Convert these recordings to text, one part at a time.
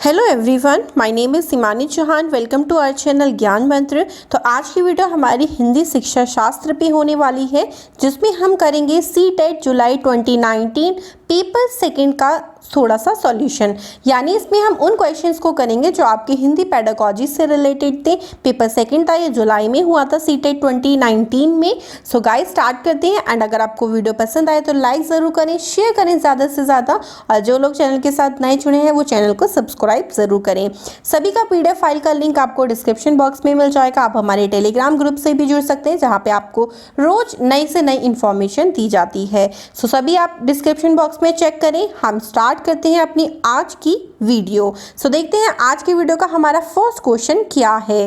Hello everyone, my name is Simani Chauhan. Welcome to our channel Gyan Mantra. तो आज की वीडियो हमारी हिंदी शिक्षा शास्त्र पे होने वाली है, जिसमें हम करेंगे सीटेट जुलाई 2019 पेपर सेकंड का थोड़ा सा सॉल्यूशन। यानी इसमें हम उन क्वेश्चंस को करेंगे जो आपके हिंदी पेडागॉजी से रिलेटेड थे। पेपर सेकंड था, ये जुलाई में हुआ था सीटेट 2019 में। सो गाइस स्टार्ट करते हैं। एंड अगर आपको वीडियो पसंद आए तो लाइक ज़रूर करें, शेयर करें ज़्यादा से ज़्यादा, और जो लोग चैनल के साथ नए जुड़े हैं वो चैनल को सब्सक्राइब ज़रूर करें। सभी का PDF फाइल का लिंक आपको डिस्क्रिप्शन बॉक्स में मिल जाएगा। आप हमारे टेलीग्राम ग्रुप से भी जुड़ सकते हैं, जहाँ पे आपको रोज नई से नई इन्फॉर्मेशन दी जाती है। सो सभी आप डिस्क्रिप्शन बॉक्स में चेक करें। हम स्टार्ट करते हैं अपनी आज की वीडियो। सो देखते हैं आज की वीडियो का हमारा फर्स्ट क्वेश्चन क्या है।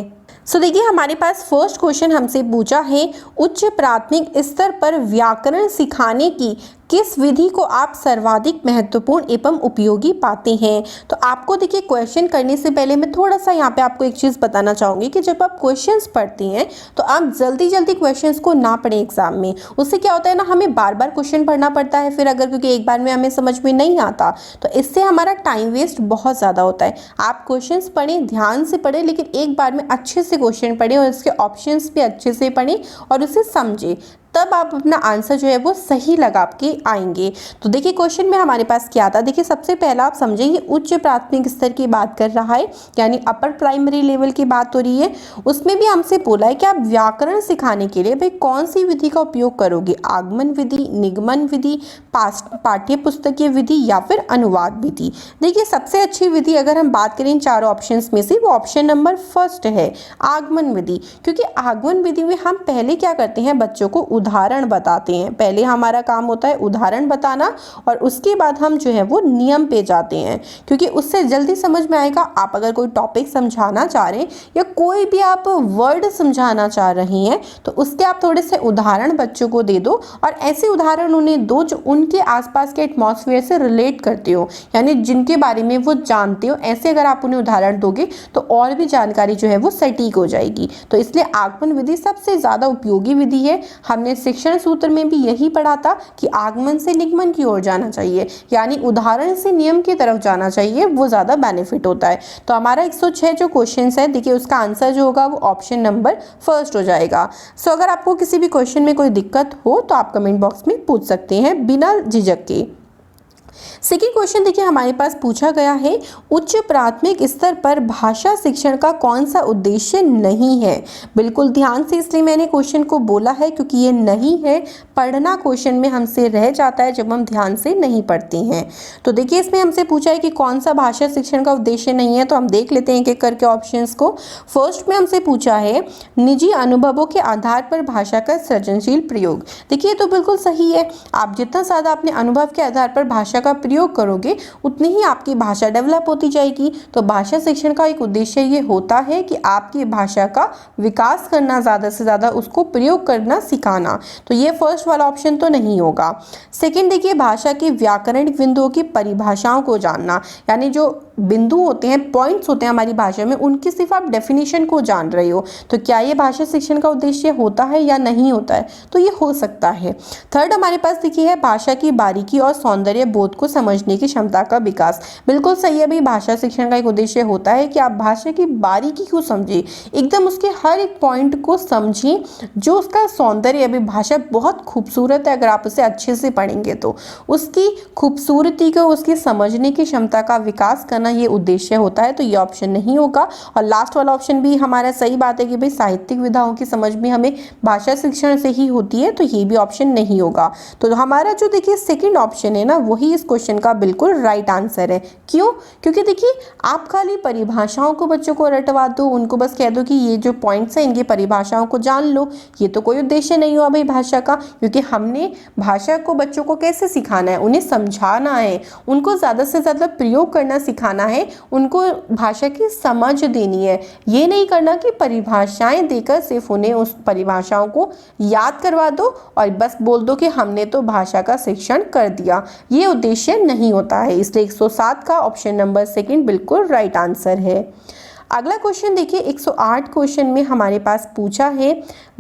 सो देखिए, हमारे पास फर्स्ट क्वेश्चन हमसे पूछा है, उच्च प्राथमिक स्तर पर व्याकरण सिखाने की किस विधि को आप सर्वाधिक महत्वपूर्ण एवं उपयोगी पाते हैं। तो आपको देखिए, क्वेश्चन करने से पहले मैं थोड़ा सा यहाँ पे आपको एक चीज़ बताना चाहूँगी कि जब आप क्वेश्चंस पढ़ते हैं तो आप जल्दी जल्दी क्वेश्चंस को ना पढ़ें एग्जाम में। उससे क्या होता है ना, हमें बार बार क्वेश्चन पढ़ना पड़ता है, फिर अगर क्योंकि एक बार में हमें समझ में नहीं आता तो इससे हमारा टाइम वेस्ट बहुत ज़्यादा होता है। आप क्वेश्चंस पढ़ें, ध्यान से पढ़ें, लेकिन एक बार में अच्छे से क्वेश्चन पढ़ें और इसके ऑप्शंस भी अच्छे से पढ़ें और उसे समझें, तब आप अपना आंसर जो है वो सही लगा के आएंगे। तो देखिए, क्वेश्चन में हमारे पास क्या था। देखिए, सबसे पहला आप समझेंगे उच्च प्राथमिक स्तर की बात कर रहा है, यानी अपर प्राइमरी लेवल की बात हो रही है। उसमें भी हमसे बोला है कि आप व्याकरण सिखाने के लिए भाई कौन सी विधि का उपयोग करोगे, आगमन विधि, निगमन विधि, पाठ्य पुस्तकीय विधि या फिर अनुवाद विधि। देखिए, सबसे अच्छी विधि अगर हम बात करें इन चारों ऑप्शंस में से, वो ऑप्शन नंबर फर्स्ट है, आगमन विधि। क्योंकि आगमन विधि में हम पहले क्या करते हैं, बच्चों को उदाहरण बताते हैं। पहले हमारा काम होता है उदाहरण बताना और उसके बाद हम जो है वो नियम पे जाते हैं, क्योंकि उससे जल्दी समझ में आएगा। आप अगर कोई टॉपिक समझाना चाह रहे हैं या कोई भी आप वर्ड समझाना चाह रही हैं तो उसके आप थोड़े से उदाहरण बच्चों को दे दो, और ऐसे उदाहरण उन्हें दो जो उनके आसपास के एटमॉस्फेयर से रिलेट करते हो, यानी जिनके बारे में वो जानते हो। ऐसे अगर आप उन्हें उदाहरण दोगे तो और भी जानकारी जो है वो सटीक हो जाएगी। तो इसलिए आगमन विधि सबसे ज़्यादा उपयोगी विधि है। हमने शिक्षण सूत्र में भी यही पढ़ा था कि आगमन से निगमन की ओर जाना चाहिए, यानी उदाहरण से नियम की तरफ जाना चाहिए, वो ज़्यादा बेनिफिट होता है। तो हमारा 106 जो क्वेश्चन है, देखिए उसका आंसर जो होगा वो ऑप्शन नंबर फर्स्ट हो जाएगा। सो अगर आपको किसी भी क्वेश्चन में कोई दिक्कत हो तो आप कमेंट बॉक्स में पूछ सकते हैं बिना झिझक के। सेकेंड क्वेश्चन देखिए, हमारे पास पूछा गया है, उच्च प्राथमिक स्तर पर भाषा शिक्षण का कौन सा उद्देश्य नहीं है। बिल्कुल ध्यान से इसलिए मैंने क्वेश्चन को बोला है क्योंकि ये नहीं है, पढ़ना क्वेश्चन में हमसे रह जाता है जब हम ध्यान से नहीं पढ़ते हैं। तो देखिए, इसमें हमसे पूछा है कि कौन सा भाषा शिक्षण का उद्देश्य नहीं है, तो हम देख लेते हैं एक एक करके ऑप्शंस को। फर्स्ट में हमसे पूछा है, निजी अनुभवों के आधार पर भाषा का सृजनशील प्रयोग। देखिए, तो बिल्कुल सही है। आप जितना ज़्यादा अपने अनुभव के आधार पर भाषा का प्रयोग करोगे उतनी ही आपकी भाषा डेवलप होती जाएगी। तो भाषा शिक्षण का एक उद्देश्य ये होता है कि आपकी भाषा का विकास करना, ज़्यादा से ज़्यादा उसको प्रयोग करना सिखाना। तो ये फर्स्ट वाला ऑप्शन तो नहीं होगा। सेकंड देखिए, भाषा के व्याकरणिक बिंदुओं की परिभाषाओं को जानना, यानी जो बिंदु होते हैं, पॉइंट्स होते हैं हमारी भाषा में, उनकी सिर्फ आप डेफिनेशन को जान रहे हो। तो क्या ये भाषा शिक्षण का उद्देश्य होता है या नहीं होता है, तो ये हो सकता है। थर्ड हमारे पास देखिए है, भाषा की बारीकी और सौंदर्य बोध को समझने की क्षमता का विकास। बिल्कुल सही है भाई, भाषा शिक्षण का एक उद्देश्य होता है कि आप भाषा की बारीकी को समझें, एकदम उसके हर एक पॉइंट को समझें, जो उसका सौंदर्य। अभी भाषा बहुत खूबसूरत है, अगर आप उसे अच्छे से पढ़ेंगे तो उसकी खूबसूरती को, उसकी समझने की क्षमता का विकास करना ये उद्देश्य होता है। तो ये ऑप्शन नहीं होगा। और लास्ट वाला ऑप्शन भी हमारा सही बात है कि भाई साहित्यिक विधाओं की समझ भी हमें भाषा शिक्षण से ही होती है, तो ये भी ऑप्शन नहीं होगा। तो हमारा जो देखिए सेकंड ऑप्शन है ना, वही इस क्वेश्चन का बिल्कुल राइट आंसर है। क्यों? क्योंकि देखिए, आप खाली परिभाषाओं को बच्चों को रटवा दो, उनको बस कह दो कि ये जो पॉइंट्स हैं इनकी परिभाषाओं को जान लो, ये तो कोई उद्देश्य नहीं हुआ भाई भाषा का। क्योंकि हमने भाषा को बच्चों को कैसे सिखाना है, उन्हें समझाना है, उनको ज़्यादा से ज़्यादा प्रयोग करना सिखाना है, उनको भाषा की समझ देनी है। ये नहीं करना कि परिभाषाएं देकर सिर्फ उन्हें उस परिभाषाओं को याद करवा दो और बस बोल दो कि हमने तो भाषा का शिक्षण कर दिया। ये उद्देश्य नहीं होता है। इसलिए 107 का ऑप्शन नंबर सेकंड बिल्कुल राइट आंसर है। अगला क्वेश्चन देखिए 108 क्वेश्चन में हमारे पास पूछा है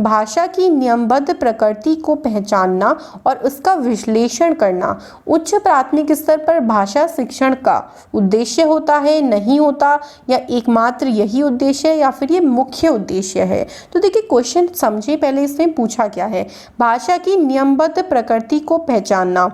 भाषा की नियमबद्ध प्रकृति को पहचानना और उसका विश्लेषण करना उच्च प्राथमिक स्तर पर भाषा शिक्षण का उद्देश्य होता है, नहीं होता, या एकमात्र यही उद्देश्य है, या फिर ये मुख्य उद्देश्य है। तो देखिए क्वेश्चन समझिए पहले इसमें पूछा क्या है। भाषा की नियमबद्ध प्रकृति को पहचानना।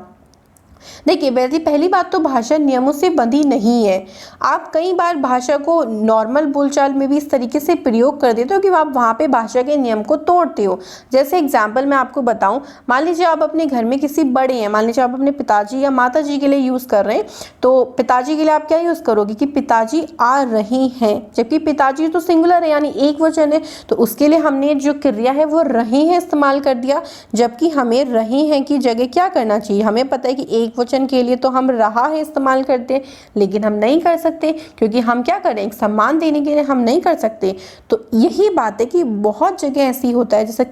देखिए वैसे पहली बात तो भाषा नियमों से बंधी नहीं है। आप कई बार भाषा को नॉर्मल बोलचाल में भी इस तरीके से प्रयोग कर देते हो कि आप वहाँ पे भाषा के नियम को तोड़ते हो। जैसे एग्जाम्पल मैं आपको बताऊँ, मान लीजिए आप अपने घर में किसी बड़े हैं, मान लीजिए आप अपने पिताजी या माता जी के लिए यूज़ कर रहे हैं, तो पिताजी के लिए आप क्या यूज़ करोगे कि पिताजी आ रहे हैं, जबकि पिताजी तो सिंगुलर है यानी एक वचन है, तो उसके लिए हमने जो क्रिया है वो रहे हैं इस्तेमाल कर दिया, जबकि हमें रहे हैं की जगह क्या करना चाहिए। हमें पता है कि एक वचन के लिए तो हम रहा है इस्तेमाल करते हैं, लेकिन हम नहीं कर सकते क्योंकि हम क्या करें, एक सम्मान देने के लिए हम नहीं कर सकते। तो यही बात है कि बहुत जगह ऐसी होता है, जैसे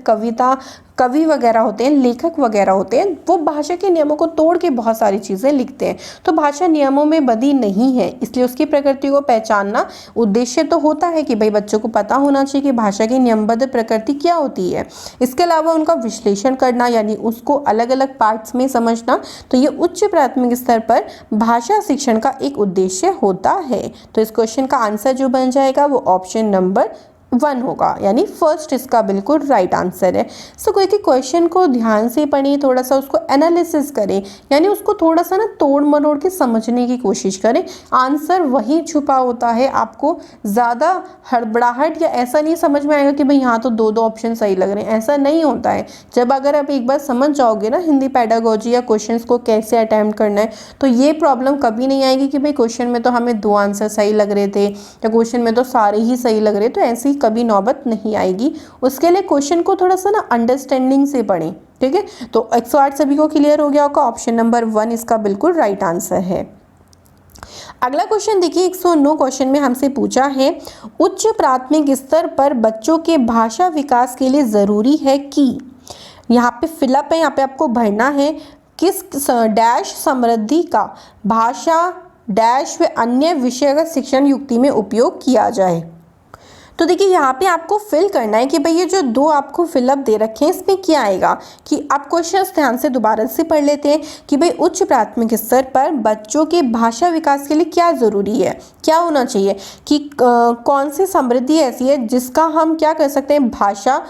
कवि वगैरह होते हैं, लेखक वगैरह होते हैं, वो भाषा के नियमों को तोड़ के बहुत सारी चीज़ें लिखते हैं। तो भाषा नियमों में बंधी नहीं है, इसलिए उसकी प्रकृति को पहचानना उद्देश्य तो होता है कि भाई बच्चों को पता होना चाहिए कि भाषा की नियमबद्ध प्रकृति क्या होती है। इसके अलावा उनका विश्लेषण करना यानी उसको अलग अलग पार्ट्स में समझना, तो ये उच्च प्राथमिक स्तर पर भाषा शिक्षण का एक उद्देश्य होता है। तो इस क्वेश्चन का आंसर जो बन जाएगा वो ऑप्शन नंबर 1 होगा, यानी फर्स्ट इसका बिल्कुल राइट आंसर है। सो कोई के क्वेश्चन को ध्यान से पढ़ें, थोड़ा सा उसको एनालिसिस करें, यानी उसको थोड़ा सा ना तोड़ मरोड़ के समझने की कोशिश करें। आंसर वही छुपा होता है, आपको ज़्यादा हड़बड़ाहट या ऐसा नहीं समझ में आएगा कि भाई यहाँ तो दो ऑप्शन सही लग रहे हैं, ऐसा नहीं होता है। जब अगर आप एक बार समझ जाओगे ना हिंदी पेडागोजी या क्वेश्चन को कैसे अटैम्प्ट करना है, तो ये प्रॉब्लम कभी नहीं आएगी कि भाई क्वेश्चन में तो हमें 2 आंसर सही लग रहे थे या क्वेश्चन में तो सारे ही सही लग रहे, तो ऐसी कभी नौबत नहीं आएगी। उसके लिए क्वेश्चन को थोड़ा सा ना अंडरस्टैंडिंग से पढ़ें, ठीक है। तो 108 सभी को क्लियर हो गया होगा, ऑप्शन नंबर 1 इसका बिल्कुल राइट आंसर है। अगला क्वेश्चन देखिए 109 क्वेश्चन में हमसे पूछा है उच्च प्राथमिक स्तर पर बच्चों के भाषा विकास के लिए ज़रूरी है कि, यहाँ पे फिलअप है, यहाँ पे आपको भरना है किस डैश समृद्धि का भाषा डैश व अन्य विषयगत शिक्षण युक्ति में उपयोग किया जाए। तो देखिए यहाँ पे आपको फिल करना है कि भाई ये जो 2 आपको फिलअप दे रखे हैं इसमें क्या आएगा, कि आप क्वेश्चन ध्यान से दोबारा से पढ़ लेते हैं कि भाई उच्च प्राथमिक स्तर पर बच्चों के भाषा विकास के लिए क्या ज़रूरी है, क्या होना चाहिए, कि कौन सी समृद्धि ऐसी है जिसका हम क्या कर सकते हैं, भाषा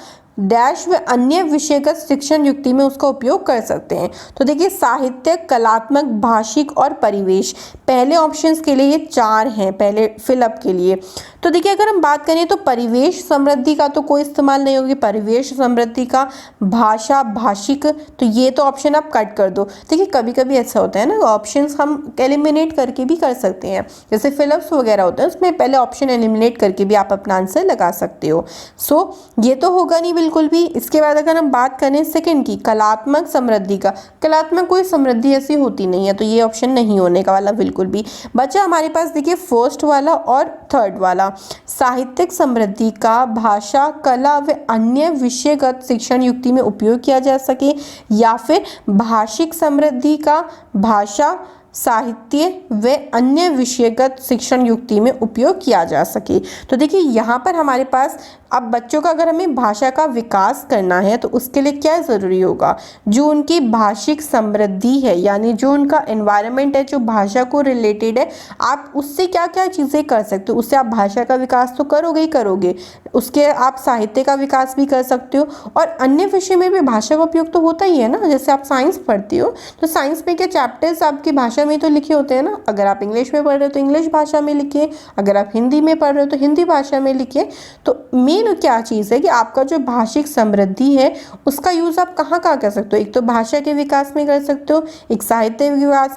डैश व अन्य विषयगत शिक्षण युक्ति में उसका उपयोग कर सकते हैं। तो देखिए साहित्य, कलात्मक, भाषिक और परिवेश, पहले ऑप्शंस के लिए ये 4 हैं पहले फिलअप के लिए। तो देखिए अगर हम बात करें तो परिवेश समृद्धि का तो कोई इस्तेमाल नहीं होगी, परिवेश समृद्धि का भाषा भाषिक, तो ये तो ऑप्शन आप कट कर दो। देखिए कभी कभी ऐसा होता है ना, ऑप्शंस हम एलिमिनेट करके भी कर सकते हैं, जैसे फिलअप्स वगैरह होते हैं उसमें पहले ऑप्शन एलिमिनेट करके भी आप अपना आंसर लगा सकते हो। सो ये तो होगा नहीं बिल्कुल भी। इसके बाद अगर हम बात करें सेकंड की कलात्मक समृद्धि का, कलात्मक कोई समृद्धि ऐसी होती नहीं है, तो ये ऑप्शन नहीं होने का वाला बिल्कुल भी। बचा हमारे पास देखिए फर्स्ट वाला और थर्ड वाला, साहित्यिक समृद्धि का भाषा कला व अन्य विषयगत शिक्षण युक्ति में उपयोग किया जा सके, या फिर भाषिक समृद्धि का भाषा साहित्य व अन्य विषयगत शिक्षण युक्ति में उपयोग किया जा सके। तो देखिए यहाँ पर हमारे पास अब बच्चों का अगर हमें भाषा का विकास करना है तो उसके लिए क्या ज़रूरी होगा, जो उनकी भाषिक समृद्धि है यानी जो उनका एनवायरनमेंट है जो भाषा को रिलेटेड है, आप उससे क्या क्या चीज़ें कर सकते हो, उससे आप भाषा का विकास तो करोगे ही करोगे, उसके आप साहित्य का विकास भी कर सकते हो और अन्य विषय में भी भाषा का उपयोग तो होता ही है ना। जैसे आप साइंस पढ़ते हो तो साइंस में के चैप्टर्स आपकी भाषा में तो लिखे होते हैं ना, अगर आप इंग्लिश में पढ़ रहे हो तो इंग्लिश भाषा में लिखिए, अगर आप हिंदी में पढ़ रहे हो तो हिंदी भाषा में लिखिए। तो क्या चीज़ है कि आपका जो भाषिक समृद्धि है उसका यूज़ आप कहाँ कहाँ कर सकते हो, एक तो भाषा के विकास में कर सकते हो, एक साहित्य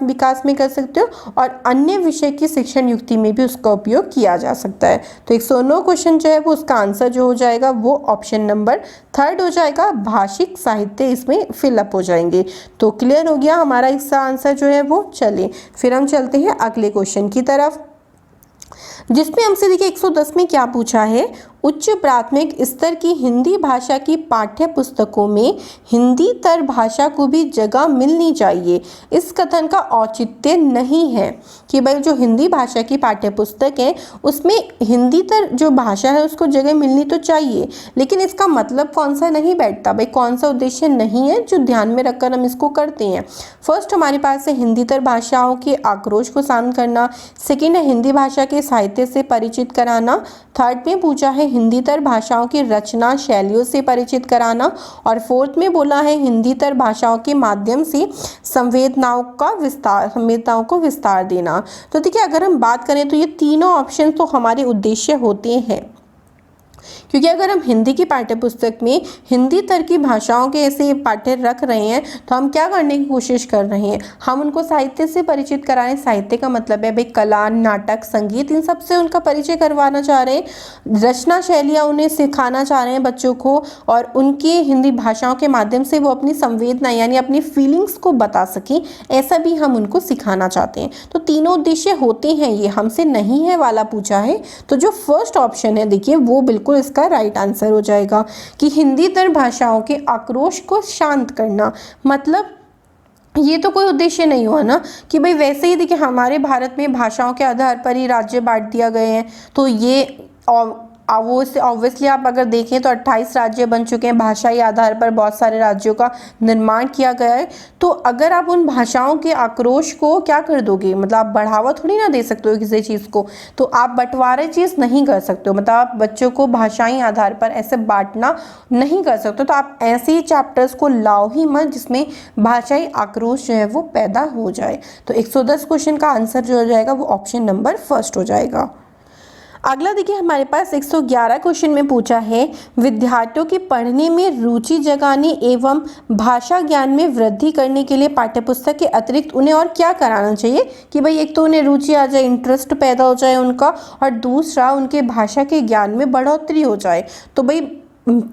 विकास में कर सकते हो और अन्य विषय की शिक्षण युक्ति में भी उसका उपयोग किया जा सकता है। तो 109 क्वेश्चन जो है वो उसका आंसर जो हो जाएगा वो ऑप्शन नंबर 3 हो जाएगा, भाषिक साहित्य इसमें फिलअप हो जाएंगे। तो क्लियर हो गया हमारा इसका आंसर जो है वो। चलिए फिर हम चलते हैं अगले क्वेश्चन की तरफ, जिसमें हमसे देखिए 110 में क्या पूछा है, उच्च प्राथमिक स्तर की हिंदी भाषा की पाठ्य पुस्तकों में हिंदीतर भाषा को भी जगह मिलनी चाहिए। इस कथन का औचित्य नहीं है कि भाई जो हिंदी भाषा की पाठ्य पुस्तक है उसमें हिंदीतर जो भाषा है उसको जगह मिलनी तो चाहिए, लेकिन इसका मतलब कौन सा नहीं बैठता भाई, कौन सा उद्देश्य नहीं है जो ध्यान में रखकर हम इसको करते हैं। फर्स्ट हमारे पास है हिंदीतर भाषाओं के आक्रोश को शांत करना, सेकेंड है हिंदी भाषा के साहित्य से परिचित कराना, थर्ड में पूछा है हिंदीतर भाषाओं की रचना शैलियों से परिचित कराना, और फोर्थ में बोला है हिंदीतर भाषाओं के माध्यम से संवेदनाओं को विस्तार देना। तो देखिए अगर हम बात करें तो ये तीनों ऑप्शन तो हमारे उद्देश्य होते हैं, क्योंकि अगर हम हिंदी की पाठ्य पुस्तक में हिंदी तर की भाषाओं के ऐसे पाठ्य रख रहे हैं तो हम क्या करने की कोशिश कर रहे हैं, हम उनको साहित्य से परिचित कराएं। साहित्य का मतलब है भाई कला, नाटक, संगीत, इन सब से उनका परिचय करवाना चाह रहे हैं। रचना शैलियाँ उन्हें सिखाना चाह रहे हैं बच्चों को, और उनके हिंदी भाषाओं के माध्यम से वो अपनी संवेदना यानी अपनी फीलिंग्स को बता सकें, ऐसा भी हम उनको सिखाना चाहते हैं। तो तीनों उद्देश्य होते हैं, ये हमसे नहीं है वाला पूछा है। तो जो फर्स्ट ऑप्शन है देखिए वो बिल्कुल इसका राइट आंसर हो जाएगा कि हिंदीतर भाषाओं के आक्रोश को शांत करना। मतलब ये तो कोई उद्देश्य नहीं हुआ ना कि भाई वैसे ही देखिए हमारे भारत में भाषाओं के आधार पर ही राज्य बांट दिया गए हैं, तो ये ऑब्वियसली आप अगर देखें तो 28 राज्य बन चुके हैं, भाषाई आधार पर बहुत सारे राज्यों का निर्माण किया गया है। तो अगर आप उन भाषाओं के आक्रोश को क्या कर दोगे, मतलब आप बढ़ावा थोड़ी ना दे सकते हो किसी चीज़ को, तो आप बंटवारे चीज़ नहीं कर सकते हो, मतलब आप बच्चों को भाषाई आधार पर ऐसे बांटना नहीं कर सकते। तो आप ऐसे ही चैप्टर्स को लाओ ही मत जिसमें भाषाई आक्रोश जो है वो पैदा हो जाए। तो 110 क्वेश्चन का आंसर जो हो जाएगा वो ऑप्शन नंबर फर्स्ट हो जाएगा। अगला देखिए हमारे पास 111 क्वेश्चन में पूछा है विद्यार्थियों की पढ़ने में रुचि जगाने एवं भाषा ज्ञान में वृद्धि करने के लिए पाठ्यपुस्तक के अतिरिक्त उन्हें और क्या कराना चाहिए कि भाई एक तो उन्हें रुचि आ जाए, इंटरेस्ट पैदा हो जाए उनका, और दूसरा उनके भाषा के ज्ञान में बढ़ोतरी हो जाए। तो भाई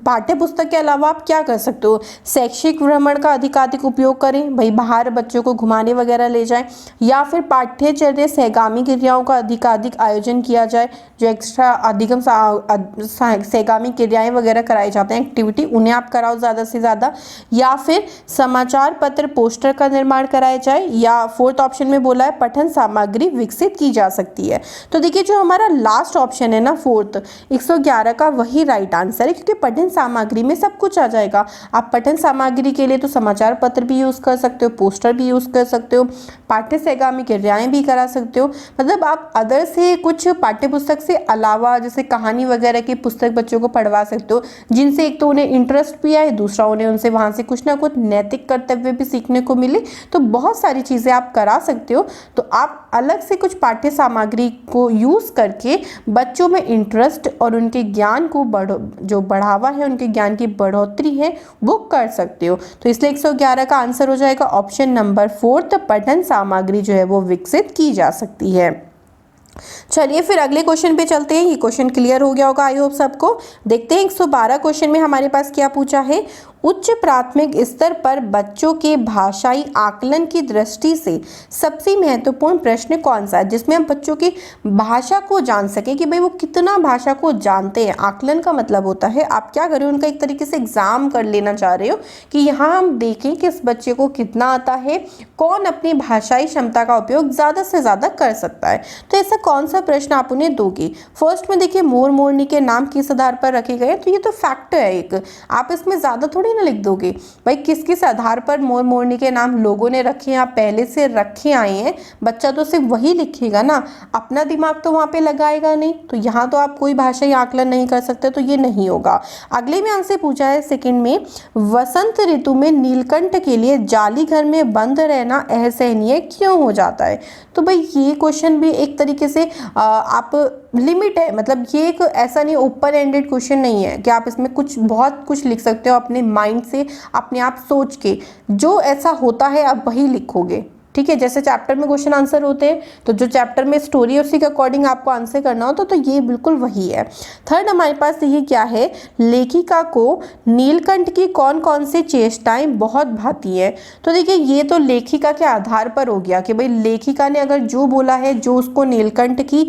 पाठ्य पुस्तक के अलावा आप क्या कर सकते हो, शैक्षिक भ्रमण का अधिकाधिक उपयोग करें, भाई बाहर बच्चों को घुमाने वगैरह ले जाएं, या फिर पाठ्यचर्या सहगामी क्रियाओं का अधिकाधिक आयोजन किया जाए, जो एक्स्ट्रा अधिगम सहगामी क्रियाएं वगैरह कराए जाते हैं एक्टिविटी, उन्हें आप कराओ ज़्यादा से ज़्यादा, या फिर समाचार पत्र पोस्टर का निर्माण कराया जाए, या फोर्थ ऑप्शन में बोला है पठन सामग्री विकसित की जा सकती है। तो देखिए जो हमारा लास्ट ऑप्शन है ना फोर्थ 111 का, वही राइट आंसर है, क्योंकि पठन सामग्री में सब कुछ आ जाएगा। आप पठन सामग्री के लिए तो समाचार पत्र भी यूज़ कर सकते हो, पोस्टर भी यूज़ कर सकते हो, पाठ्य सहगामी क्रियाएं भी करा सकते हो। मतलब आप अदर से कुछ पाठ्य पुस्तक से अलावा जैसे कहानी वगैरह की पुस्तक बच्चों को पढ़वा सकते हो, जिनसे एक तो उन्हें इंटरेस्ट भी आए, दूसरा उन्हें उनसे वहाँ से कुछ ना कुछ नैतिक कर्तव्य भी सीखने को मिले। तो बहुत सारी चीज़ें आप करा सकते हो। तो आप अलग से कुछ पाठ्य सामग्री को यूज़ करके बच्चों में इंटरेस्ट और उनके ज्ञान को जो बढ़ावा है, उनके ज्ञान की बढ़ोतरी है, वो कर सकते हो। तो इसलिए 111 का आंसर हो जाएगा ऑप्शन नंबर फोर्थ, पठन सामग्री जो है वो विकसित की जा सकती है। चलिए फिर अगले क्वेश्चन पे चलते हैं। ये क्वेश्चन क्लियर हो गया होगा आई होप सबको। देखते हैं 112 क्वेश्चन में हमारे पास क्या पूछा है। उच्च प्राथमिक स्तर पर बच्चों के भाषाई आकलन की दृष्टि से सबसे महत्वपूर्ण प्रश्न कौन सा है, जिसमें हम बच्चों की भाषा को जान सकें कि भाई वो कितना भाषा को जानते हैं। आकलन का मतलब होता है आप क्या कर रहे हो, उनका एक तरीके से एग्जाम कर लेना चाह रहे हो कि यहाँ हम देखें कि इस बच्चे को कितना आता है, कौन अपनी भाषाई क्षमता का उपयोग ज़्यादा से ज़्यादा कर सकता है। तो ऐसा कौन सा प्रश्न आप उन्हें दोगे। फर्स्ट में देखिए मोर मोरनी के नाम किस आधार पर रखे गए, तो ये तो फैक्ट है एक, आप इसमें ज़्यादा थोड़ी ना लिख दोगे भाई किस किस आधार पर मोर मोरनी के नाम लोगों ने रखे हैं, आप पहले से रखे आए हैं, बच्चा तो सिर्फ वही लिखेगा ना, अपना दिमाग तो वहाँ पे लगाएगा नहीं। तो यहाँ तो आप कोई भाषाई आकलन नहीं कर सकते, तो ये नहीं होगा। अगले में हमसे पूछा है सेकंड में, वसंत ऋतु में नीलकंठ के लिए जाली घर में बंद रहना असहनीय क्यों हो जाता है। तो भाई ये क्वेश्चन भी एक तरीके से आप लिमिट है, मतलब ये एक ऐसा नहीं ओपन एंडेड क्वेश्चन नहीं है कि आप इसमें कुछ बहुत कुछ लिख सकते हो अपने माइंड से, अपने आप सोच के, जो ऐसा होता है आप वही लिखोगे। ठीक है, जैसे चैप्टर में क्वेश्चन आंसर होते हैं तो जो चैप्टर में स्टोरी है उसी के अकॉर्डिंग आपको आंसर करना होता तो ये बिल्कुल वही है। थर्ड हमारे पास देखिए क्या है, लेखिका को नीलकंठ की कौन कौन सी चेष्टाएं बहुत भाती हैं। तो देखिए ये तो लेखिका के आधार पर हो गया कि भाई लेखिका ने अगर जो बोला है, जो उसको नीलकंठ की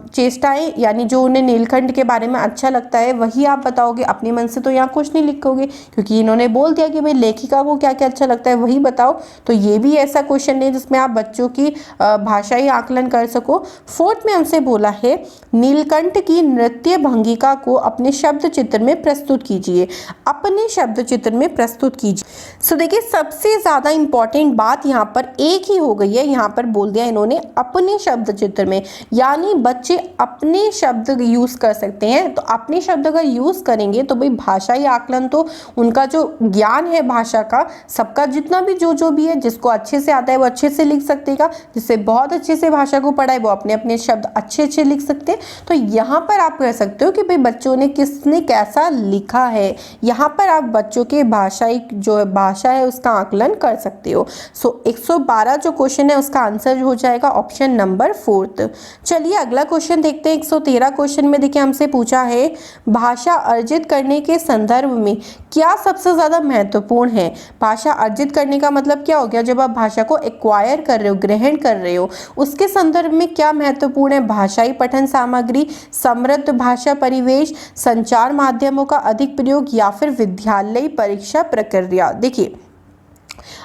चेष्टाएं यानी जो उन्हें नीलकंठ के बारे में अच्छा लगता है वही आप बताओगे, अपने मन से तो यहाँ कुछ नहीं लिखोगे क्योंकि इन्होंने बोल दिया कि भाई लेखिका को क्या क्या अच्छा लगता है वही बताओ। तो ये भी ऐसा क्वेश्चन नहीं जिसमें आप बच्चों की भाषाई आकलन कर सको। फोर्थ में हमसे बोला है नीलकंठ की नृत्य भंगिका को अपने शब्द चित्र में प्रस्तुत कीजिए, अपने शब्द चित्र में प्रस्तुत कीजिए। सो देखिए सबसे ज़्यादा इंपॉर्टेंट बात यहाँ पर एक ही हो गई है, यहाँ पर बोल दिया इन्होंने अपने शब्द चित्र में, यानी बच्चे अपने शब्द यूज़ कर सकते हैं। तो अपने शब्द अगर यूज़ करेंगे तो भाई भाषाई आकलन तो उनका जो ज्ञान है भाषा का, सबका जितना भी जो भी है, जिसको अच्छे से आता है वो अच्छे से लिख सकेगा, जिससे बहुत अच्छे से भाषा को पढ़ा है वो अपने अपने शब्द अच्छे अच्छे लिख सकते हैं। तो यहाँ पर आप कह सकते हो कि भाई बच्चों ने किसने कैसा लिखा है, यहाँ पर आप बच्चों के भाषाई जो भाषा है उसका आकलन कर सकते हो। सो 112 जो क्वेश्चन है उसका आंसर हो जाएगा ऑप्शन नंबर 4। चलिए अगला क्वेश्चन देखते हैं। 113 क्वेश्चन में देखिए हमसे पूछा है भाषा अर्जित करने के संदर्भ में क्या सबसे ज़्यादा महत्वपूर्ण है। भाषा अर्जित करने का मतलब क्या हो गया, जब आप भाषा को एक्वायर कर रहे हो, ग्रहण कर रहे हो, उसके संदर्भ में क्या महत्वपूर्ण है। भाषाई पठन सामग्री, समृद्ध भाषा परिवेश, संचार माध्यमों का अधिक प्रयोग या फिर विद्यालयी परीक्षा प्रक्रिया। देखिए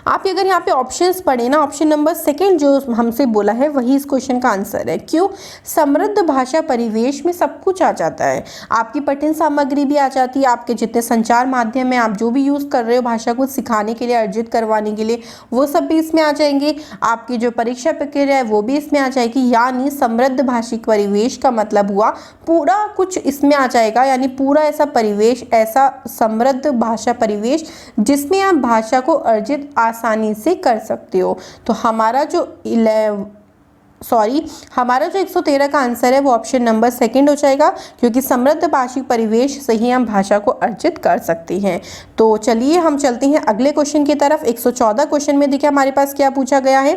आप अगर यहाँ पे ऑप्शंस पढ़े ना, ऑप्शन नंबर 2 जो हमसे बोला है वही इस क्वेश्चन का आंसर है। क्यों, समृद्ध भाषा परिवेश में सब कुछ आ जाता है, आपकी पठन सामग्री भी आ जाती है, आपके जितने संचार माध्यम है आप जो भी यूज़ कर रहे हो भाषा को सिखाने के लिए, अर्जित करवाने के लिए, वो सब भी इसमें आ जाएंगे। आपकी जो परीक्षा प्रक्रिया है वो भी इसमें आ जाएगी। यानी समृद्ध भाषिक परिवेश का मतलब हुआ पूरा कुछ इसमें आ जाएगा, यानी पूरा ऐसा परिवेश, ऐसा समृद्ध भाषा परिवेश जिसमें आप भाषा को अर्जित आसानी से कर सकते हो। तो हमारा जो 113 का आंसर है वो ऑप्शन नंबर 2 हो जाएगा, क्योंकि समृद्ध भाषिक परिवेश से ही हम भाषा को अर्जित कर सकते हैं। तो चलिए हम चलते हैं अगले क्वेश्चन की तरफ। 114 क्वेश्चन में देखिए हमारे पास क्या पूछा गया है,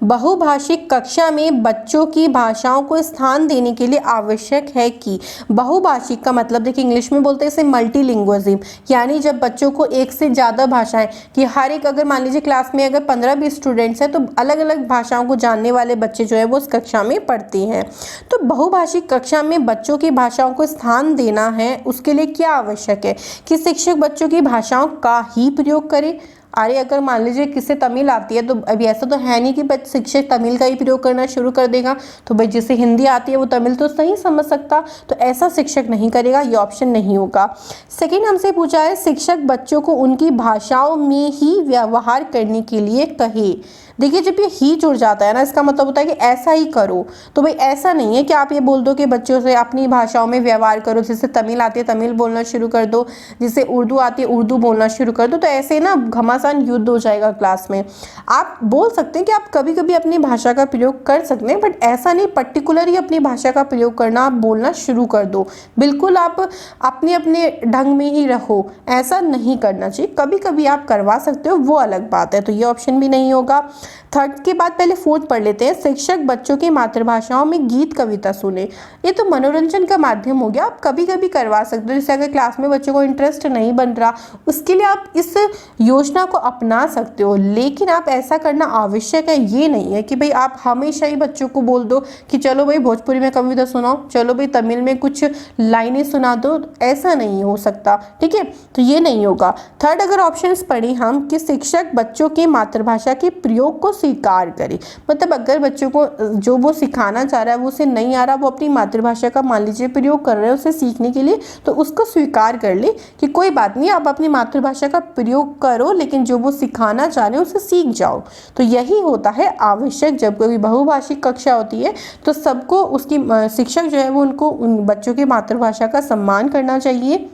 बहुभाषिक कक्षा में बच्चों की भाषाओं को स्थान देने के लिए आवश्यक है कि। बहुभाषिक का मतलब देखिए इंग्लिश में बोलते हैं इसे मल्टीलिंग्विज्म, यानी जब बच्चों को एक से ज़्यादा भाषाएं, कि हर एक अगर मान लीजिए क्लास में अगर 15-20 स्टूडेंट्स हैं तो अलग अलग भाषाओं को जानने वाले बच्चे जो है वो उस कक्षा में पढ़ते हैं। तो बहुभाषिक कक्षा में बच्चों की भाषाओं को स्थान देना है, उसके लिए क्या आवश्यक है कि शिक्षक बच्चों की भाषाओं का ही प्रयोग करे। अरे अगर मान लीजिए किसे तमिल आती है तो अभी ऐसा तो है नहीं कि शिक्षक तमिल का ही प्रयोग करना शुरू कर देगा, तो भाई जिसे हिंदी आती है वो तमिल तो नहीं समझ सकता, तो ऐसा शिक्षक नहीं करेगा, ये ऑप्शन नहीं होगा। सेकंड हमसे पूछा है शिक्षक बच्चों को उनकी भाषाओं में ही व्यवहार करने के लिए कहे। देखिए जब ये ही जुड़ जाता है ना, इसका मतलब होता है कि ऐसा ही करो। तो भाई ऐसा नहीं है कि आप ये बोल दो कि बच्चों से अपनी भाषाओं में व्यवहार करो, जिसे तमिल आती है तमिल बोलना शुरू कर दो, जिसे उर्दू आती है उर्दू बोलना शुरू कर दो, तो ऐसे ना घमासान युद्ध हो जाएगा क्लास में। आप बोल सकते हैं कि आप कभी कभी अपनी भाषा का प्रयोग कर सकते हैं, बट ऐसा नहीं पर्टिकुलरली अपनी भाषा का प्रयोग करना, आप बोलना शुरू कर दो। बिल्कुल आप अपने अपने ढंग में ही रहो, ऐसा नहीं करना चाहिए। कभी कभी आप करवा सकते हो, वो अलग बात है, तो ये ऑप्शन भी नहीं होगा। थर्ड के बाद पहले फोर्थ पढ़ लेते हैं। शिक्षक बच्चों की मातृभाषाओं में गीत कविता सुने, ये तो मनोरंजन का माध्यम हो गया, आप कभी कभी करवा सकते हो। जैसे अगर क्लास में बच्चों को इंटरेस्ट नहीं बन रहा, उसके लिए आप इस योजना को अपना सकते हो, लेकिन आप ऐसा करना आवश्यक है, ये नहीं है कि भाई आप हमेशा ही बच्चों को बोल दो कि चलो भाई भोजपुरी में कविता सुनाओ, चलो भाई तमिल में कुछ लाइनें सुना दो, ऐसा नहीं हो सकता, ठीक है, तो ये नहीं होगा। थर्ड अगर ऑप्शन पढ़े हम कि शिक्षक बच्चों की मातृभाषा के प्रयोग को स्वीकार करे, मतलब अगर बच्चों को जो वो सिखाना चाह रहा है वो उसे नहीं आ रहा, वो अपनी मातृभाषा का मान लीजिए प्रयोग कर रहे हैं उसे सीखने के लिए, तो उसको स्वीकार कर ले कि कोई बात नहीं, आप अपनी मातृभाषा का प्रयोग करो, लेकिन जो वो सिखाना चाह रहे हैं उसे सीख जाओ। तो यही होता है आवश्यक। जब कोई बहुभाषिक कक्षा होती है तो सबको उसकी शिक्षक जो है वो उनको उन बच्चों की मातृभाषा का सम्मान करना चाहिए।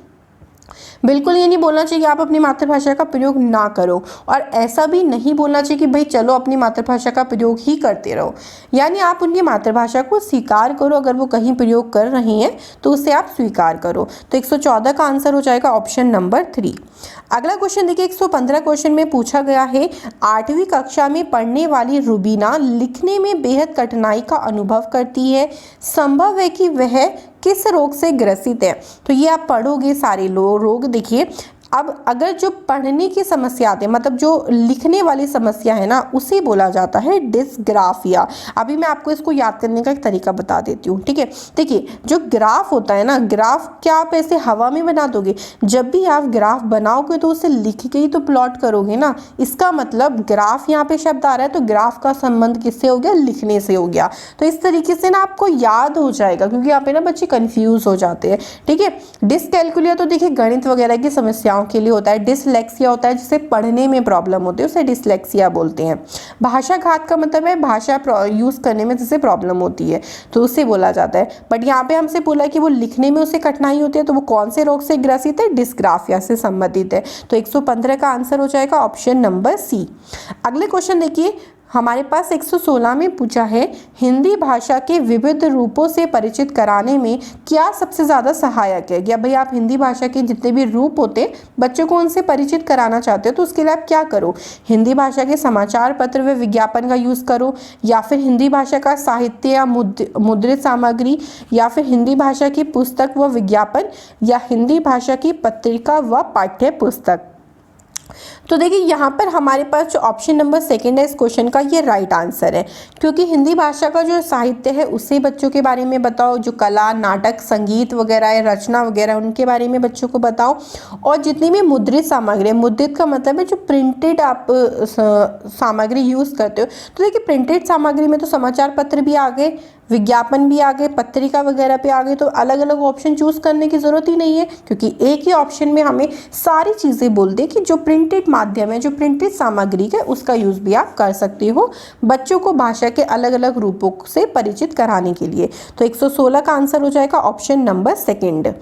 बिल्कुल ये नहीं बोलना चाहिए कि आप अपनी मातृभाषा का प्रयोग ना करो, और ऐसा भी नहीं बोलना चाहिए कि भाई चलो अपनी मातृभाषा का प्रयोग ही करते रहो। यानी आप उनकी मातृभाषा को स्वीकार करो, अगर वो कहीं प्रयोग कर रही हैं तो उसे आप स्वीकार करो। तो 114 का आंसर हो जाएगा ऑप्शन नंबर 3। अगला क्वेश्चन देखिए, 115 क्वेश्चन में पूछा गया है 8वीं कक्षा में पढ़ने वाली रुबीना लिखने में बेहद कठिनाई का अनुभव करती है, संभव है कि वह किस रोग से ग्रसित है। तो ये आप पढ़ोगे सारे रोग। देखिए अब अगर जो पढ़ने की समस्या आती है, मतलब जो लिखने वाली समस्या है ना, उसे बोला जाता है डिस्ग्राफिया। अभी मैं आपको इसको याद करने का एक तरीका बता देती हूँ, ठीक है। देखिए जो ग्राफ होता है ना, ग्राफ क्या आप ऐसे हवा में बना दोगे? जब भी आप ग्राफ बनाओगे तो उसे लिख के ही तो प्लॉट करोगे ना। इसका मतलब ग्राफ यहाँ पे शब्द आ रहा है तो ग्राफ का संबंध किससे हो गया? लिखने से हो गया। तो इस तरीके से ना आपको याद हो जाएगा, क्योंकि यहाँ पे ना बच्चे कंफ्यूज हो जाते हैं, ठीक है। डिसकैलकुलिया तो देखिए गणित वगैरह की समस्याओं के लिए होता है। डिसलेक्सिया होता है जिसे पढ़ने में प्रॉब्लम होती है, उसे डिसलेक्सिया बोलते हैं। भाषाघात का मतलब है भाषा यूज करने में जिसे प्रॉब्लम होती है, तो उसे बोला जाता है। बट यहाँ पे हमसे बोला है कि वो लिखने में उसे कठिनाई होती है, तो वो कौन से रोग से ग्रसित है? डिस्ग्राफिया से संबंधित है। तो 115 का आंसर हो जाएगा ऑप्शन नंबर सी। अगले क्वेश्चन देखिए, हमारे पास 116 में पूछा है हिंदी भाषा के विविध रूपों से परिचित कराने में क्या सबसे ज़्यादा सहायक है। या भाई आप हिंदी भाषा के जितने भी रूप होते हैं बच्चों को उनसे परिचित कराना चाहते हो, तो उसके लिए आप क्या करो? हिंदी भाषा के समाचार पत्र व विज्ञापन का यूज़ करो, या फिर हिंदी भाषा का साहित्य या मुद्रित सामग्री, या फिर हिंदी भाषा की पुस्तक व विज्ञापन, या हिंदी भाषा की पत्रिका व पाठ्य पुस्तक। तो देखिए यहाँ पर हमारे पास जो ऑप्शन नंबर सेकंड है इस क्वेश्चन का, ये राइट आंसर है। क्योंकि हिंदी भाषा का जो साहित्य है उससे बच्चों के बारे में बताओ, जो कला, नाटक, संगीत वगैरह है, रचना वगैरह, उनके बारे में बच्चों को बताओ। और जितनी भी मुद्रित सामग्री है, मुद्रित का मतलब है जो प्रिंटेड आप सामग्री यूज़ करते हो, तो देखिए प्रिंटेड सामग्री में तो समाचार पत्र भी आ गए, विज्ञापन भी आ गए, पत्रिका वगैरह पे आ गए। तो अलग अलग ऑप्शन चूज करने की ज़रूरत ही नहीं है, क्योंकि एक ही ऑप्शन में हमें सारी चीज़ें बोलते हैं कि जो प्रिंटेड माध्यम है, जो प्रिंटेड सामग्री है, उसका यूज़ भी आप कर सकते हो बच्चों को भाषा के अलग अलग रूपों से परिचित कराने के लिए। तो 116 का आंसर हो जाएगा ऑप्शन नंबर सेकेंड।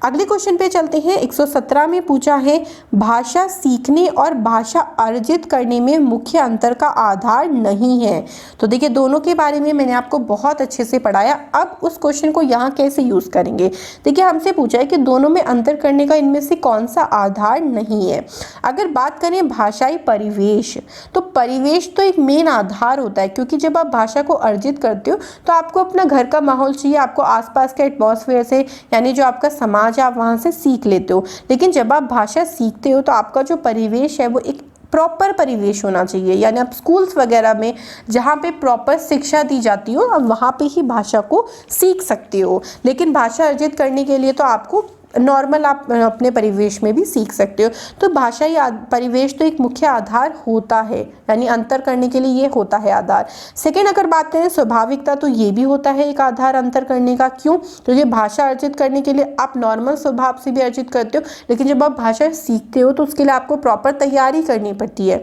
अगले क्वेश्चन पे चलते हैं। 117 में पूछा है भाषा सीखने और भाषा अर्जित करने में मुख्य अंतर का आधार नहीं है। तो देखिए दोनों के बारे में मैंने आपको बहुत अच्छे से पढ़ाया। अब उस क्वेश्चन को यहाँ कैसे यूज करेंगे? देखिए हमसे पूछा है कि दोनों में अंतर करने का इनमें से कौन सा आधार नहीं है। अगर बात करें भाषाई परिवेश, तो परिवेश तो एक मेन आधार होता है, क्योंकि जब आप भाषा को अर्जित करते हो तो आपको अपना घर का माहौल चाहिए, आपको आसपास के एटमॉस्फेयर से, यानी जो आपका समाज है, आप वहाँ से सीख लेते हो। लेकिन जब आप भाषा सीखते हो तो आपका जो परिवेश है वो एक प्रॉपर परिवेश होना चाहिए, यानी आप स्कूल्स वगैरह में जहाँ पे प्रॉपर शिक्षा दी जाती हो, आप वहाँ पे ही भाषा को सीख सकते हो। लेकिन भाषा अर्जित करने के लिए तो आपको नॉर्मल आप अपने परिवेश में भी सीख सकते हो। तो भाषाई परिवेश तो एक मुख्य आधार होता है, यानी अंतर करने के लिए ये होता है आधार। सेकेंड अगर बात करें स्वाभाविकता, तो ये भी होता है एक आधार अंतर करने का। क्यों? क्योंकि भाषा अर्जित करने के लिए आप नॉर्मल स्वभाव से भी अर्जित करते हो, लेकिन जब आप भाषा सीखते हो तो उसके लिए आपको प्रॉपर तैयारी करनी पड़ती है,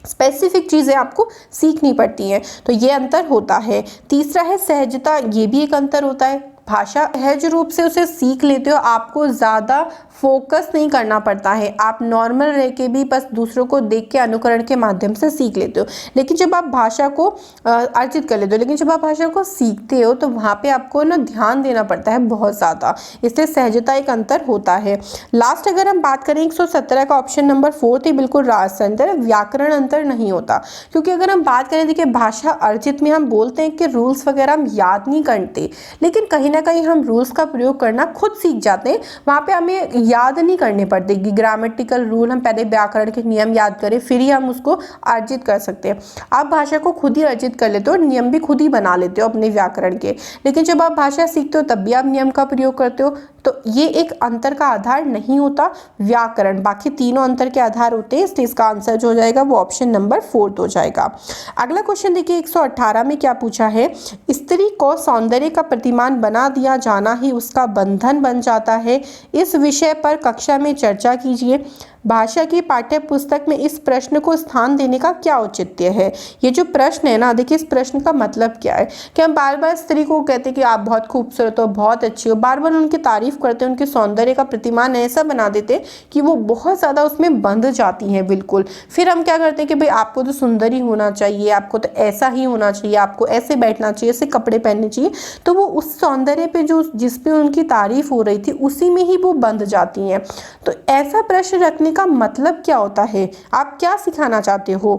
स्पेसिफिक चीज़ें आपको सीखनी पड़ती हैं। तो ये अंतर होता है। तीसरा है सहजता, ये भी एक अंतर होता है। भाषा सहज रूप से उसे सीख लेते हो, आपको ज़्यादा फोकस नहीं करना पड़ता है, आप नॉर्मल रह के भी बस दूसरों को देख के अनुकरण के माध्यम से सीख लेते हो। लेकिन जब आप भाषा को अर्जित कर लेते हो, लेकिन जब आप भाषा को सीखते हो तो वहाँ पे आपको ना ध्यान देना पड़ता है बहुत ज़्यादा, इसलिए सहजता एक अंतर होता है। लास्ट अगर हम बात करें 117 का ऑप्शन नंबर 4 थी, बिल्कुल रास्त अंतर, व्याकरण अंतर नहीं होता। क्योंकि अगर हम बात करें, देखिए भाषा अर्जित में हम बोलते हैं कि रूल्स वगैरह हम याद नहीं करते, लेकिन कहीं ना कहीं हम रूल्स का प्रयोग करना खुद सीख जाते हैं। वहाँ पे हमें याद नहीं करने पड़ते कि ग्रामेटिकल रूल, हम पहले व्याकरण के नियम याद करें फिर ही हम उसको अर्जित कर सकते हैं। आप भाषा को खुद ही अर्जित कर लेते हो, नियम भी खुद ही बना लेते हो अपने व्याकरण के। लेकिन जब आप भाषा सीखते हो तब भी आप नियम का प्रयोग करते हो, तो ये एक अंतर का आधार नहीं होता व्याकरण। बाकी तीनों अंतर के आधार होते हैं, इसलिए इसका आंसर जो हो जाएगा वो ऑप्शन नंबर 4 हो जाएगा। अगला क्वेश्चन देखिए 118 में क्या पूछा है, स्त्री को सौंदर्य का प्रतिमान बना दिया जाना ही उसका बंधन बन जाता है। इस विषय पर कक्षा में चर्चा कीजिए। भाषा की पाठ्य पुस्तक में इस प्रश्न को स्थान देने का क्या औचित्य है। ये जो प्रश्न है ना, देखिए इस प्रश्न का मतलब क्या है कि हम बार बार स्त्री को कहते हैं कि आप बहुत खूबसूरत हो, बहुत अच्छी हो, बार बार उनकी तारीफ करते हैं, उनके सौंदर्य का प्रतिमान ऐसा बना देते हैं कि वो बहुत ज़्यादा उसमें बंध जाती हैं बिल्कुल। फिर हम क्या करते हैं कि भाई आपको तो सुंदर ही होना चाहिए, आपको तो ऐसा ही होना चाहिए, आपको ऐसे बैठना चाहिए, ऐसे कपड़े पहनने चाहिए। तो वो उस सौंदर्य पे जो जिस पे उनकी तारीफ हो रही थी उसी में ही वो बंध जाती हैं। तो ऐसा प्रश्न रखने का मतलब क्या होता है, आप क्या सिखाना चाहते हो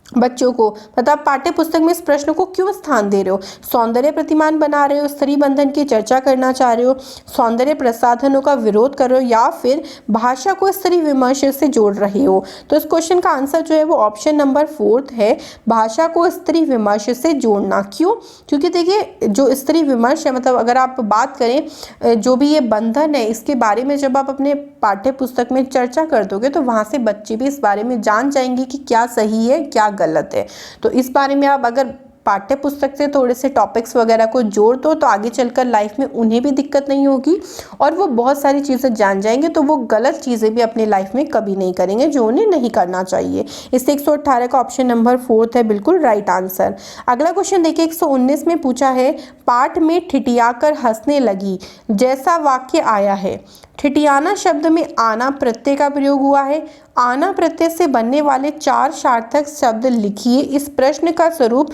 बच्चों को, मतलब आप पाठ्य पुस्तक में इस प्रश्न को क्यों स्थान दे रहे हो। सौंदर्य प्रतिमान बना रहे हो, स्त्री बंधन की चर्चा करना चाह रहे हो, सौंदर्य प्रसाधनों का विरोध कर रहे हो, या फिर भाषा को स्त्री विमर्श से जोड़ रहे हो। तो इस क्वेश्चन का आंसर जो है वो ऑप्शन नंबर 4 है, भाषा को स्त्री विमर्श से जोड़ना। क्यों? क्योंकि देखिए जो स्त्री विमर्श है, मतलब अगर आप बात करें जो भी ये बंधन है, इसके बारे में जब आप अपने पाठ्य पुस्तक में चर्चा कर दोगे तो वहाँ से बच्चे भी इस बारे में जान जाएंगे कि क्या सही है क्या गलत है। तो इस बारे में आप अगर पाठ्य पुस्तक से थोड़े से टॉपिक्स वगैरह को जोड़ दो तो आगे चलकर लाइफ में उन्हें भी दिक्कत नहीं होगी और वो बहुत सारी चीज़ें जान जाएंगे, तो वो गलत चीज़ें भी अपनी लाइफ में कभी नहीं करेंगे जो उन्हें नहीं करना चाहिए। इससे 118 का ऑप्शन नंबर 4 है बिल्कुल राइट आंसर। अगला क्वेश्चन देखिए 119 में पूछा है, पाठ में ठिठियाकर हंसने लगी जैसा वाक्य आया है। ठिठियाना शब्द में आना प्रत्यय का प्रयोग हुआ है। आना प्रत्यय से बनने वाले 4 सार्थक शब्द लिखिए। इस प्रश्न का स्वरूप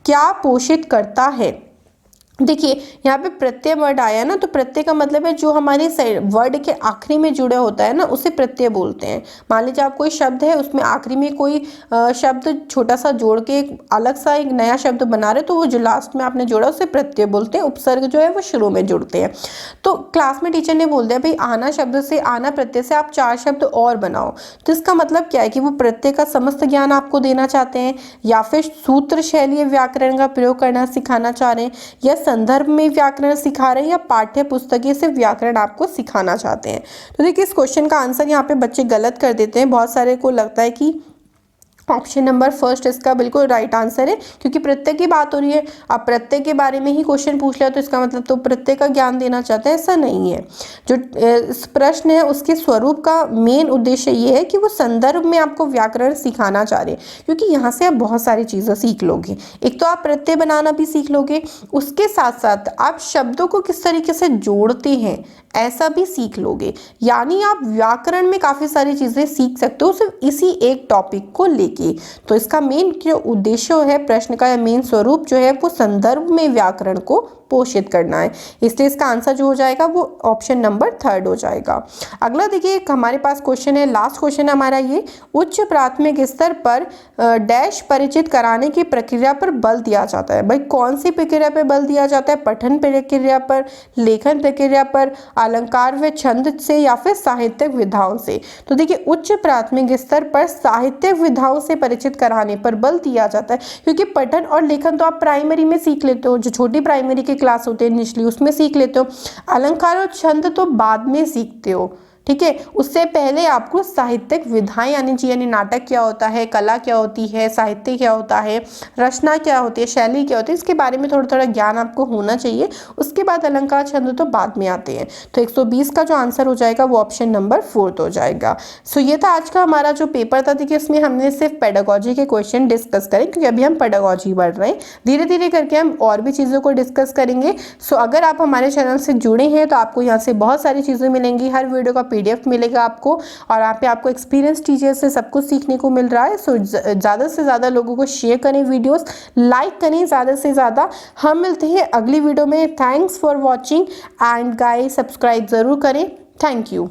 क्या पोषित करता है। देखिए यहाँ पे प्रत्यय वर्ड आया ना, तो प्रत्यय का मतलब है जो हमारे वर्ड के आखिरी में जुड़ा होता है ना, उसे प्रत्यय बोलते हैं। मान लीजिए आप कोई शब्द है उसमें आखिरी में कोई शब्द छोटा सा जोड़ के एक अलग सा एक नया शब्द बना रहे, तो वो जो लास्ट में आपने जोड़ा उसे प्रत्यय बोलते हैं। उपसर्ग जो है वो शुरू में जुड़ते हैं। तो क्लास में टीचर ने बोल दिया भाई आना शब्द से, आना प्रत्यय से आप 4 शब्द और बनाओ। तो इसका मतलब क्या है कि वो प्रत्यय का समस्त ज्ञान आपको देना चाहते हैं, या फिर सूत्र शैली व्याकरण का प्रयोग करना सिखाना चाह रहे हैं, या संदर्भ में व्याकरण सिखा रहे हैं, या पाठ्य पुस्तकीय से व्याकरण आपको सिखाना चाहते हैं। तो देखिए इस क्वेश्चन का आंसर यहाँ पे बच्चे गलत कर देते हैं। बहुत सारे को लगता है कि ऑप्शन नंबर 1 इसका बिल्कुल राइट आंसर है, क्योंकि प्रत्यय की बात हो रही है। अब प्रत्यय के बारे में ही क्वेश्चन पूछ लिया तो इसका मतलब तो प्रत्यय का ज्ञान देना चाहता है, ऐसा नहीं है। जो इस प्रश्न है उसके स्वरूप का मेन उद्देश्य ये है कि वो संदर्भ में आपको व्याकरण सिखाना चाह रहे हैं, क्योंकि यहाँ से आप बहुत सारी चीज़ें सीख लोगे। एक तो आप प्रत्यय बनाना भी सीख लोगे, उसके साथ साथ आप शब्दों को किस तरीके से जोड़ते हैं ऐसा भी सीख लोगे। यानी आप व्याकरण में काफ़ी सारी चीज़ें सीख सकते हो सिर्फ इसी एक टॉपिक को लेके। तो इसका मेन जो उद्देश्य है प्रश्न का, या मेन स्वरूप जो है वो संदर्भ में व्याकरण को पोषित करना है। इसलिए इसका आंसर जो हो जाएगा वो ऑप्शन नंबर 3 हो जाएगा। अगला देखिए हमारे पास क्वेश्चन है, लास्ट क्वेश्चन हमारा ये, उच्च प्राथमिक स्तर पर डैश परिचित कराने की प्रक्रिया पर बल दिया जाता है। भाई कौन सी प्रक्रिया पर बल दिया जाता है? पठन प्रक्रिया पर, लेखन प्रक्रिया पर, अलंकार व छंद से, या फिर साहित्यिक विधाओं से। तो देखिए उच्च प्राथमिक स्तर पर साहित्यिक विधाओं से परिचित कराने पर बल दिया जाता है, क्योंकि पठन और लेखन तो आप प्राइमरी में सीख लेते हो, जो छोटी प्राइमरी के क्लास होते हैं निचली उसमें सीख लेते हो। अलंकार और छंद तो बाद में सीखते हो, ठीक है। उससे पहले आपको साहित्यिक विधाएं यानी नाटक क्या होता है, कला क्या होती है, साहित्य क्या होता है, रचना क्या होती है, शैली क्या होती है, इसके बारे में थोड़ा थोड़ा ज्ञान आपको होना चाहिए। उसके बाद अलंकार छंद तो बाद में आते हैं। तो 120 का जो आंसर हो जाएगा वो ऑप्शन नंबर 4 हो जाएगा। सो ये था आज का हमारा जो पेपर था। देखिए इसमें हमने सिर्फ पेडागोजी के क्वेश्चन डिस्कस करें, क्योंकि अभी हम पेडागोजी बढ़ रहे हैं, धीरे धीरे करके हम और भी चीज़ों को डिस्कस करेंगे। सो अगर आप हमारे चैनल से जुड़े हैं तो आपको यहाँ से बहुत सारी चीज़ें मिलेंगी, हर वीडियो का PDF मिलेगा आपको, और यहाँ पे आपको एक्सपीरियंस टीचर से सब कुछ सीखने को मिल रहा है। सो ज़्यादा से ज़्यादा लोगों को शेयर करें, वीडियोस लाइक करें ज़्यादा से ज़्यादा। हम मिलते हैं अगली वीडियो में। Thanks for watching and guys subscribe ज़रूर करें। Thank you.